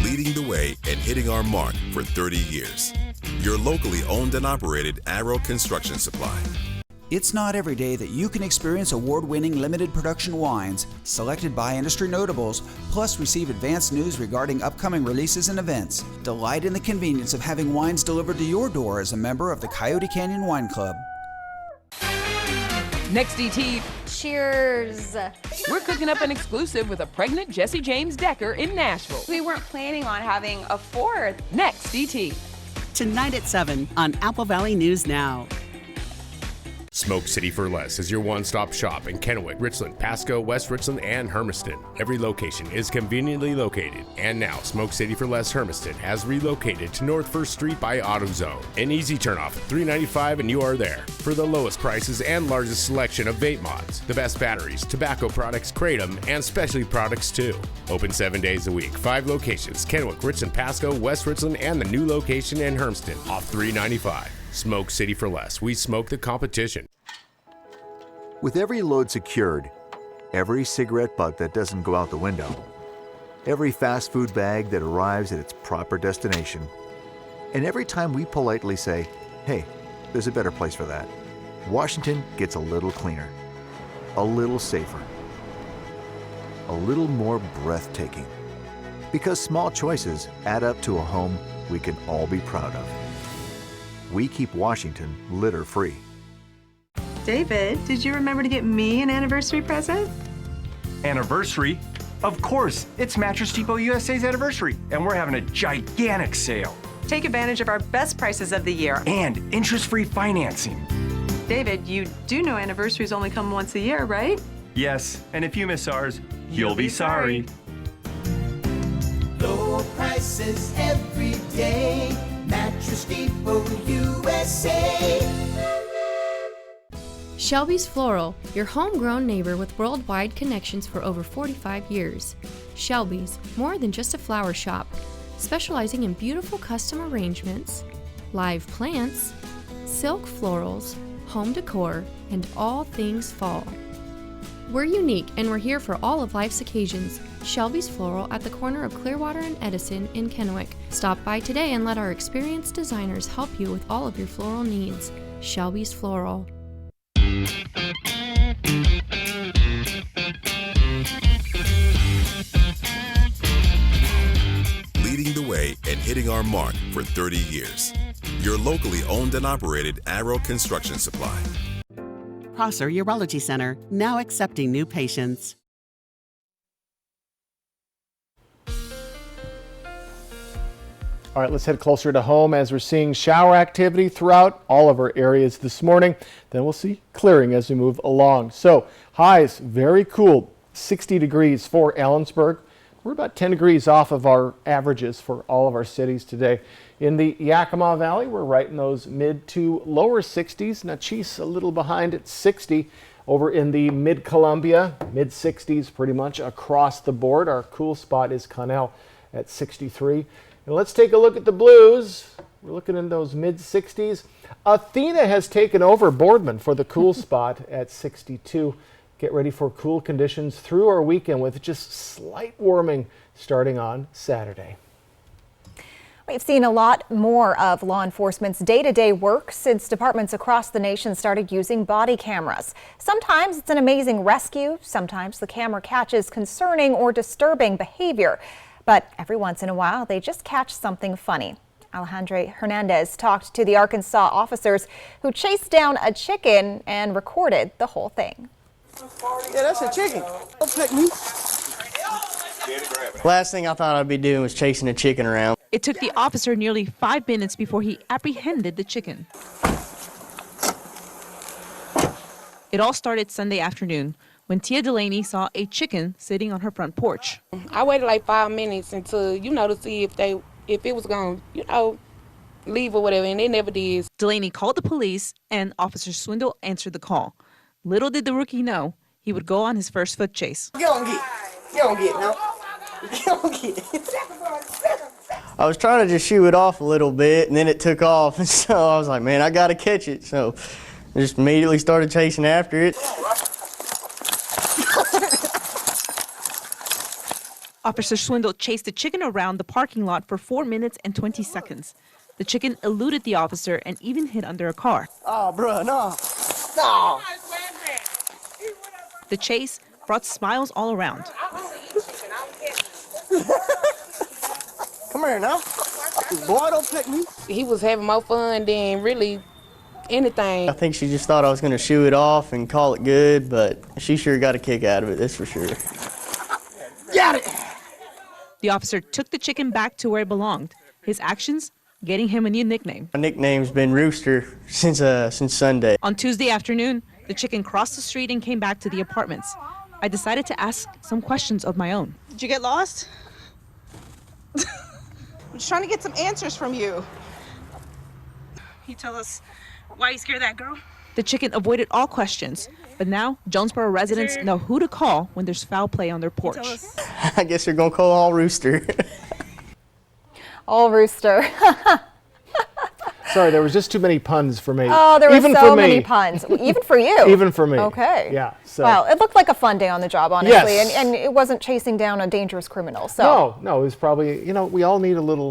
Leading the way and hitting our mark for 30 years. Your locally owned and operated Arrow Construction Supply. It's not every day that you can experience award-winning limited production wines selected by industry notables, plus receive advanced news regarding upcoming releases and events. Delight in the convenience of having wines delivered to your door as a member of the Coyote Canyon Wine Club. Next DT. Cheers. We're cooking up an exclusive with a pregnant Jesse James Decker in Nashville. We weren't planning on having a 4th. Next DT. Tonight at 7 on Apple Valley News Now. Smoke City for Less is your one-stop shop in Kennewick, Richland, Pasco, West Richland, and Hermiston. Every location is conveniently located. And now, Smoke City for Less Hermiston has relocated to North 1st Street by AutoZone. An easy turnoff at $3.95 and you are there. For the lowest prices and largest selection of vape mods, the best batteries, tobacco products, Kratom, and specialty products too. Open 7 days a week, 5 locations, Kennewick, Richland, Pasco, West Richland, and the new location in Hermiston, off $3.95. Smoke City for Less. We smoke the competition. With every load secured, every cigarette butt that doesn't go out the window, every fast food bag that arrives at its proper destination, and every time we politely say, hey, there's a better place for that, Washington gets a little cleaner, a little safer, a little more breathtaking. Because small choices add up to a home we can all be proud of. We keep Washington litter-free. David, did you remember to get me an anniversary present? Anniversary? Of course, it's Mattress Depot USA's anniversary, and we're having a gigantic sale. Take advantage of our best prices of the year. And interest-free financing. David, you do know anniversaries only come once a year, right? Yes, and if you miss ours, you'll be sorry. Low prices every day. Mattress Depot USA. Shelby's Floral, your homegrown neighbor with worldwide connections for over 45 years. Shelby's, more than just a flower shop, specializing in beautiful custom arrangements, live plants, silk florals, home decor, and all things fall. We're unique and we're here for all of life's occasions. Shelby's Floral at the corner of Clearwater and Edison in Kennewick. Stop by today and let our experienced designers help you with all of your floral needs. Shelby's Floral. Leading the way and hitting our mark for 30 years. Your locally owned and operated Arrow Construction Supply. Prosser Urology Center, now accepting new patients. All right, let's head closer to home as we're seeing shower activity throughout all of our areas this morning. Then we'll see clearing as we move along. So highs, very cool, 60 degrees for Ellensburg. We're about 10 degrees off of our averages for all of our cities today. In the Yakima Valley, we're right in those mid to lower 60s. Natchez a little behind at 60. Over in the mid-Columbia, mid 60s pretty much across the board. Our cool spot is Connell at 63. And let's take a look at the blues. We're looking in those mid 60s. Athena has taken over Boardman for the cool spot at 62. Get ready for cool conditions through our weekend with just slight warming starting on Saturday. We've seen a lot more of law enforcement's day-to-day work since departments across the nation started using body cameras. Sometimes it's an amazing rescue. Sometimes the camera catches concerning or disturbing behavior. But every once in a while, they just catch something funny. Alejandra Hernandez talked to the Arkansas officers who chased down a chicken and recorded the whole thing. Yeah, that's a chicken. Don't pick me. Last thing I thought I'd be doing was chasing a chicken around. It took the officer nearly 5 minutes before he apprehended the chicken. It all started Sunday afternoon when Tia Delaney saw a chicken sitting on her front porch. I waited like 5 minutes until, to see if it was going to, leave or whatever, and it never did. Delaney called the police and Officer Swindle answered the call. Little did the rookie know he would go on his first foot chase. Get on, get, no. Get on, get. I was trying to just shoo it off a little bit, and then it took off, and so I was like, man, I got to catch it. So I just immediately started chasing after it. Officer Swindle chased the chicken around the parking lot for 4 minutes and 20 seconds. The chicken eluded the officer and even hid under a car. Oh, bruh, no. No. The chase brought smiles all around. Come here now. Boy, don't pick me. He was having more fun than really anything. I think she just thought I was going to shoo it off and call it good, but she sure got a kick out of it, that's for sure. Got it! The officer took the chicken back to where it belonged. His actions getting him a new nickname. My nickname's been Rooster since Sunday. On Tuesday afternoon, the chicken crossed the street and came back to the apartments. I decided to ask some questions of my own. Did you get lost? I'm just trying to get some answers from you. Can you tell us why you scared that girl? The chicken avoided all questions, but now Jonesboro residents know who to call when there's foul play on their porch. I guess they're going to call all Rooster. All Rooster. Sorry, there was just too many puns for me. Oh, there were so many puns. Even for you. Even for me. Okay. Yeah. So. Well, it looked like a fun day on the job, honestly. Yes. And it wasn't chasing down a dangerous criminal. So. No, it was probably, we all need a little